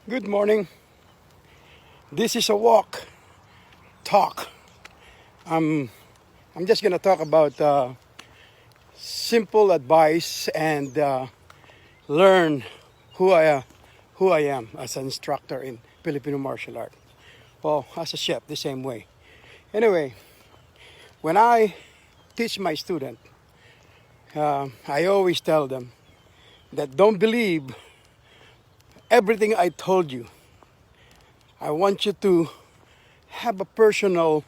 Good morning. This is a talk. I'm I'm just gonna talk about simple advice and learn who I am as an instructor in Filipino martial art. Well, as a chef, the same way. Anyway, when I teach my student, I always tell them that don't believe everything I told you. I want you to have a personal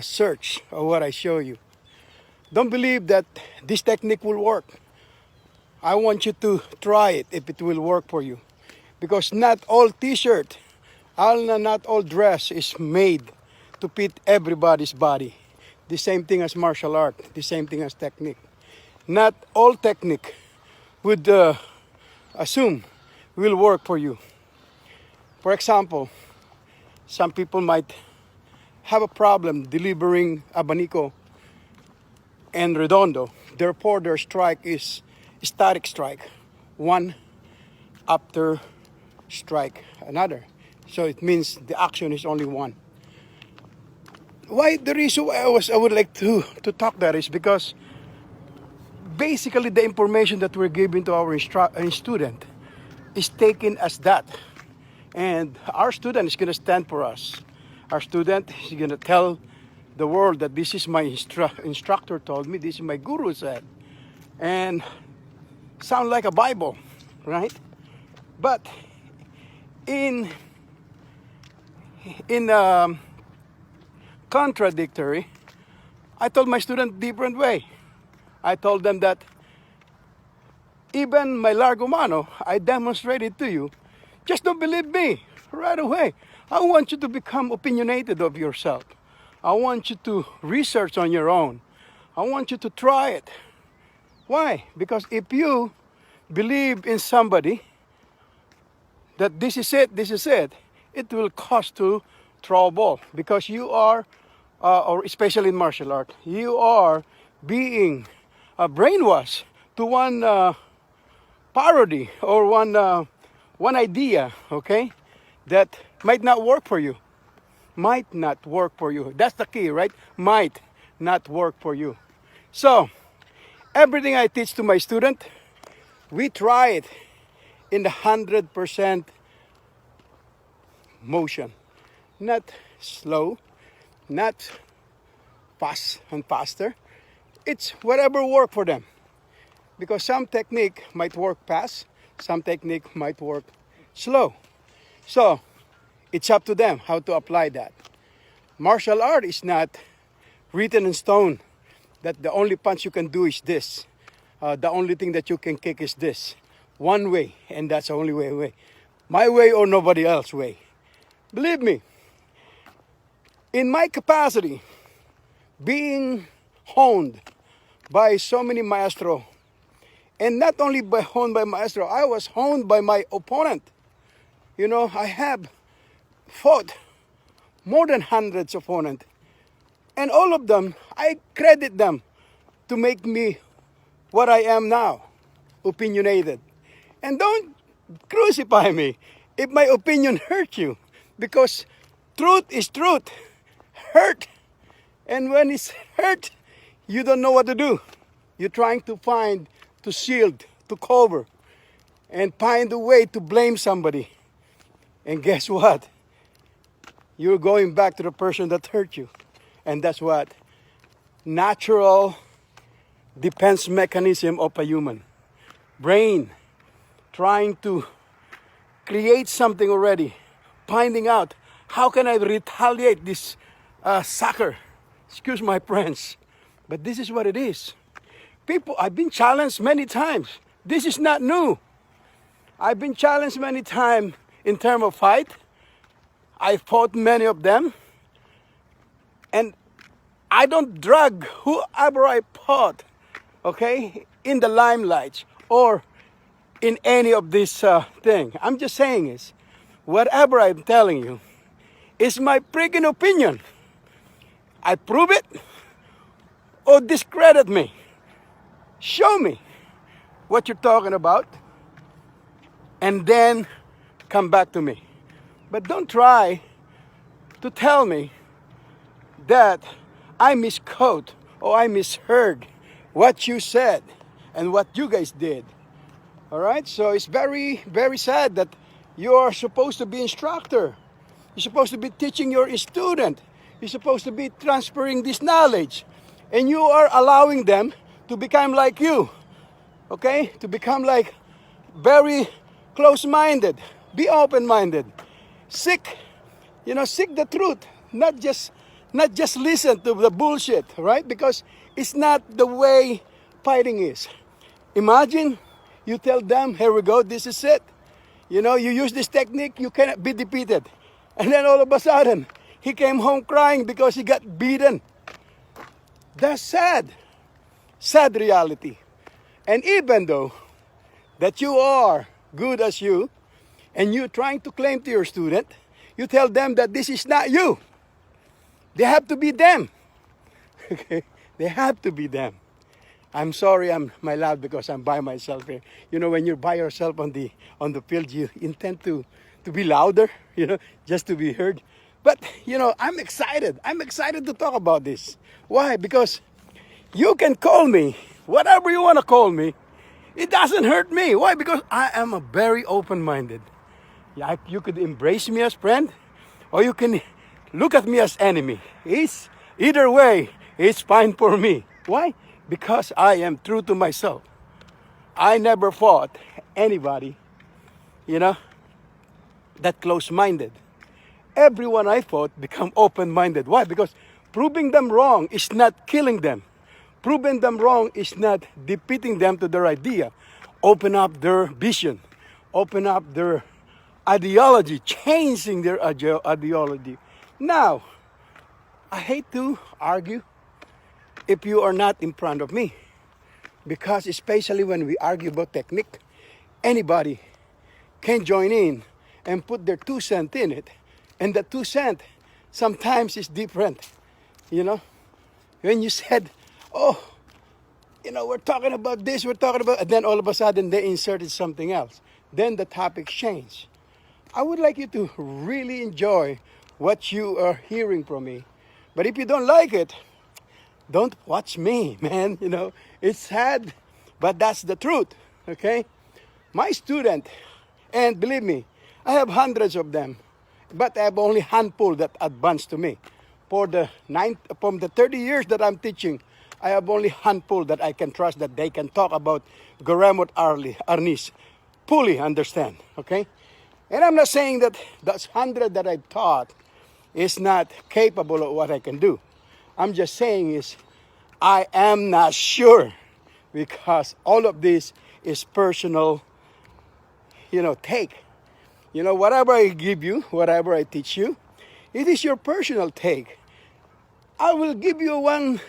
search of what I show you. Don't believe that this technique will work. I want you to try it if it will work for you. Because not all t-shirt, not all dress is made to fit everybody's body. The same thing as martial art, the same thing as technique. Not all technique would assume will work for you. For example, some people might have a problem delivering abanico and redondo. Therefore, their strike is static strike. One after strike another. So it means the action is only one. Why the reason why I would like to talk that is because basically the information that we're giving to our student is taken as that. And our student is going to stand for us. Our student is going to tell the world that this is my instructor told me, this is my guru said. And sound like a Bible, right? But in contradictory, I told my student different way. I told them that even my largo mano, I demonstrated to you. Just don't believe me right away. I want you to become opinionated of yourself. I want you to research on your own. I want you to try it. Why? Because if you believe in somebody that this is it, it will cause to trouble because you are, or especially in martial art, you are being brainwashed to one parody or one idea, okay, that might not work for you. Might not work for you. That's the key, right? Might not work for you. So, everything I teach to my student, we try it in the 100% motion. Not slow, not fast and faster. It's whatever work for them. Because some technique might work fast, some technique might work slow. So, it's up to them how to apply that. Martial art is not written in stone that the only punch you can do is this. The only thing that you can kick is this. One way, and that's the only way. My way or nobody else's way. Believe me, in my capacity, being honed by so many maestro, and not only honed by maestro, I was honed by my opponent. You know, I have fought more than hundreds of opponents. And all of them, I credit them to make me what I am now, opinionated. And don't crucify me if my opinion hurt you. Because truth is truth. Hurt. And when it's hurt, you don't know what to do. You're trying to find, to shield, to cover, and find a way to blame somebody. And guess what? You're going back to the person that hurt you. And that's what natural defense mechanism of a human. Brain trying to create something already. Finding out how can I retaliate this sucker. Excuse my French. But this is what it is. People, I've been challenged many times. This is not new. I've been challenged many times in terms of fight. I fought many of them. And I don't drag whoever I fought, okay, in the limelight or in any of this thing. I'm just saying is, whatever I'm telling you is my freaking opinion. I prove it or discredit me. Show me what you're talking about. And then come back to me. But don't try to tell me that I misquote or I misheard what you said and what you guys did. All right? So it's very, very sad that you are supposed to be instructor. You're supposed to be teaching your student. You're supposed to be transferring this knowledge. And you are allowing them to become like you. Okay? To become like very close-minded. Be open-minded. Seek the truth. Not just listen to the bullshit, right? Because it's not the way fighting is. Imagine you tell them, here we go, this is it. You use this technique, you cannot be defeated. And then all of a sudden, he came home crying because he got beaten. That's sad. Sad reality. And even though that you are good as you, and you trying to claim to your student, you tell them that this is not you. They have to be them. Okay? They have to be them. I'm sorry I'm loud because I'm by myself here. When you're by yourself on the field, you intend to be louder, just to be heard. But, I'm excited. I'm excited to talk about this. Why? Because you can call me whatever you want to call me. It doesn't hurt me. Why? Because I am a very open-minded. You could embrace me as friend, or you can look at me as enemy. Either way, it's fine for me. Why? Because I am true to myself. I never fought anybody, that close-minded. Everyone I fought become open-minded. Why? Because proving them wrong is not killing them. Proving them wrong is not defeating them to their idea. Open up their vision. Open up their ideology. Changing their ideology. Now, I hate to argue if you are not in front of me. Because especially when we argue about technique, anybody can join in and put their 2 cents in it. And the 2 cents sometimes is different. When you said, we're talking about this, and then all of a sudden they inserted something else. Then the topic changed. I would like you to really enjoy what you are hearing from me. But if you don't like it, don't watch me, man. It's sad, but that's the truth, okay? My student, and believe me, I have hundreds of them, but I have only handful that advance to me. From the 30 years that I'm teaching, I have only handful that I can trust that they can talk about Garimot Arnis. Fully understand, okay? And I'm not saying that that's 100 that I've taught is not capable of what I can do. I'm just saying is I am not sure because all of this is personal, take. Whatever I give you, whatever I teach you, it is your personal take. I will give you one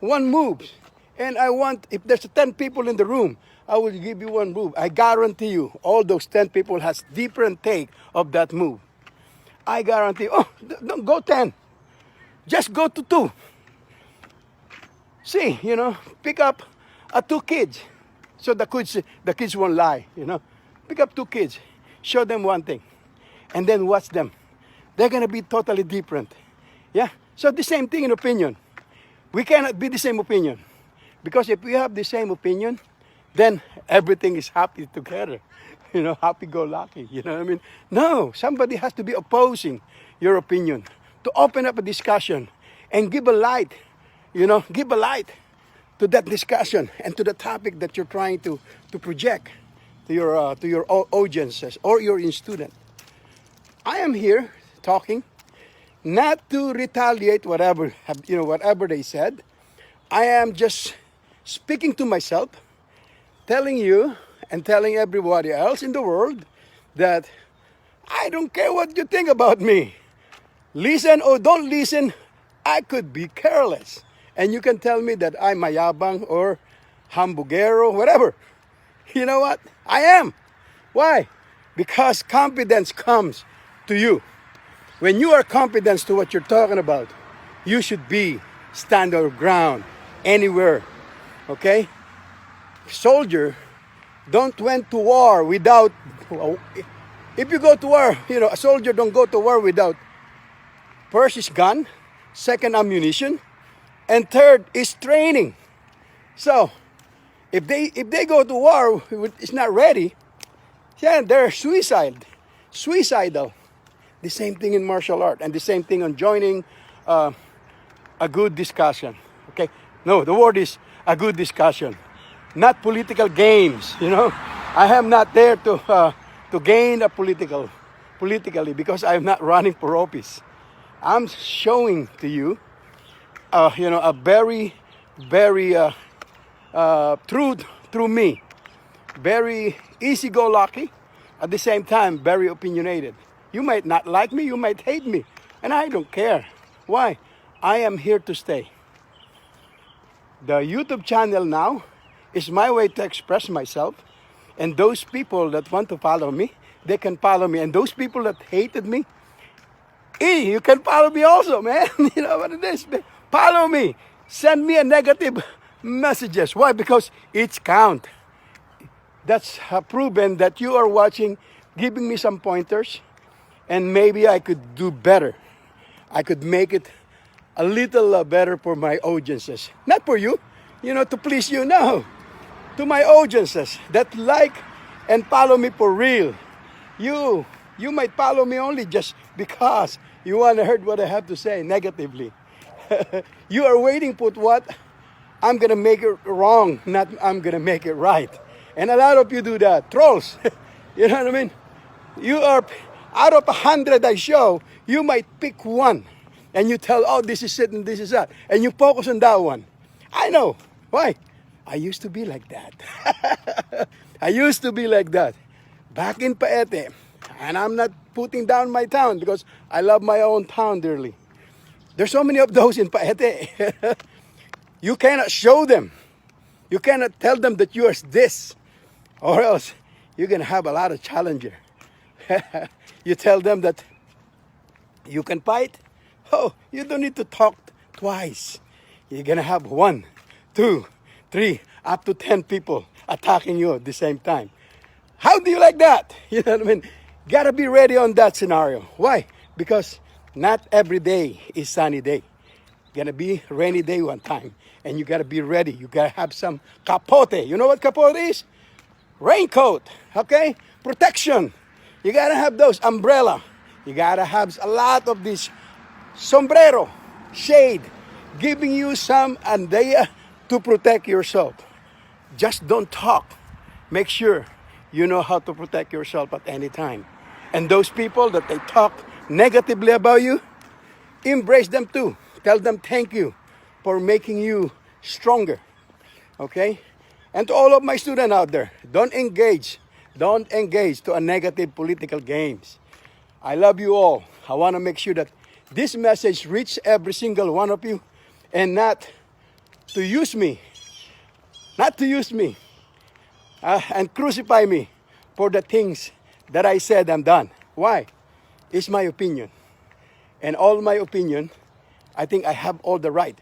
move. And I want, if there's 10 people in the room, I will give you one move. I guarantee you, all those 10 people has different take of that move. I guarantee, don't go 10. Just go to 2. See, pick up 2 kids. So the kids won't lie, Pick up 2 kids. Show them one thing. And then watch them. They're going to be totally different. Yeah? So the same thing in opinion. We cannot be the same opinion. Because if we have the same opinion, then everything is happy together. Happy-go-lucky. You know what I mean? No, somebody has to be opposing your opinion. To open up a discussion and give a light. Give a light to that discussion and to the topic that you're trying to project to your audiences or your student. I am here talking not to retaliate whatever they said. I am just speaking to myself, telling you and telling everybody else in the world that I don't care what you think about me. Listen or don't listen, I could be careless. And you can tell me that I'm mayabang or hambugero, whatever. You know what? I am. Why? Because confidence comes to you. When you are confident to what you're talking about, you should stand your ground anywhere. Okay? Soldier don't went to war without If you go to war, a soldier don't go to war without first is gun, second ammunition, and third is training. So if they go to war, it's not ready. Yeah, they're suicidal. The same thing in martial art, and the same thing on joining a good discussion. Okay, no, the word is a good discussion, not political games. I am not there to gain politically because I'm not running for office. I'm showing to you, a very, very through me, very easy-go-lucky, at the same time very opinionated. You might not like me, you might hate me, and I don't care. Why? I am here to stay. The YouTube channel now is my way to express myself, and those people that want to follow me, they can follow me, and those people that hated me, you can follow me also, man. You know what it is? Follow me. Send me a negative messages. Why? Because it's count. That's proven that you are watching, giving me some pointers, and maybe I could do better. I could make it a little better for my audiences. Not for you, to please you, no. To my audiences that like and follow me for real. You might follow me only just because you want to hear what I have to say negatively. You are waiting for what? I'm going to make it wrong, not I'm going to make it right. And a lot of you do that. Trolls. You know what I mean? You are, out of 100 I show, you might pick one. And you tell, oh, this is it and this is that. And you focus on that one. I know. Why? I used to be like that. I used to be like that. Back in Baet. And I'm not putting down my town because I love my own town dearly. There's so many of those in Baet. You cannot show them. You cannot tell them that you are this. Or else you're going to have a lot of challenger. You tell them that you can fight. Oh, you don't need to talk twice. You're going to have 1, 2, 3, up to 10 people attacking you at the same time. How do you like that? You know what I mean? Got to be ready on that scenario. Why? Because not every day is sunny day. Gonna be rainy day one time. And you got to be ready. You got to have some capote. You know what capote is? Raincoat. Okay? Protection. You got to have those. Umbrella. You got to have a lot of this sombrero, shade, giving you some idea to protect yourself. Just don't talk. Make sure you know how to protect yourself at any time. And those people that they talk negatively about you, embrace them too. Tell them thank you for making you stronger. Okay? And to all of my students out there, don't engage to a negative political games. I love you all. I want to make sure that this message reaches every single one of you, and not to use me and crucify me for the things that I said I'm done. Why? It's my opinion. And all my opinion, I think I have all the right.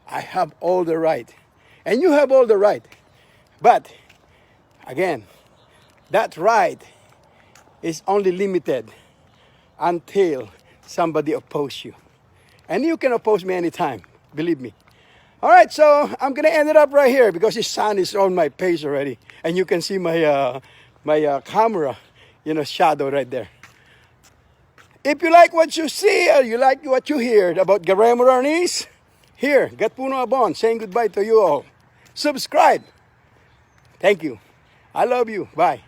I have all the right. And you have all the right. But, again, that right is only limited until somebody opposes you. And you can oppose me anytime, believe me. All right, so I'm going to end it up right here because the sun is on my face already. And you can see my camera, shadow right there. If you like what you see or you like what you hear about Garimot, here, Gat Puno Abon, saying goodbye to you all. Subscribe. Thank you. I love you. Bye.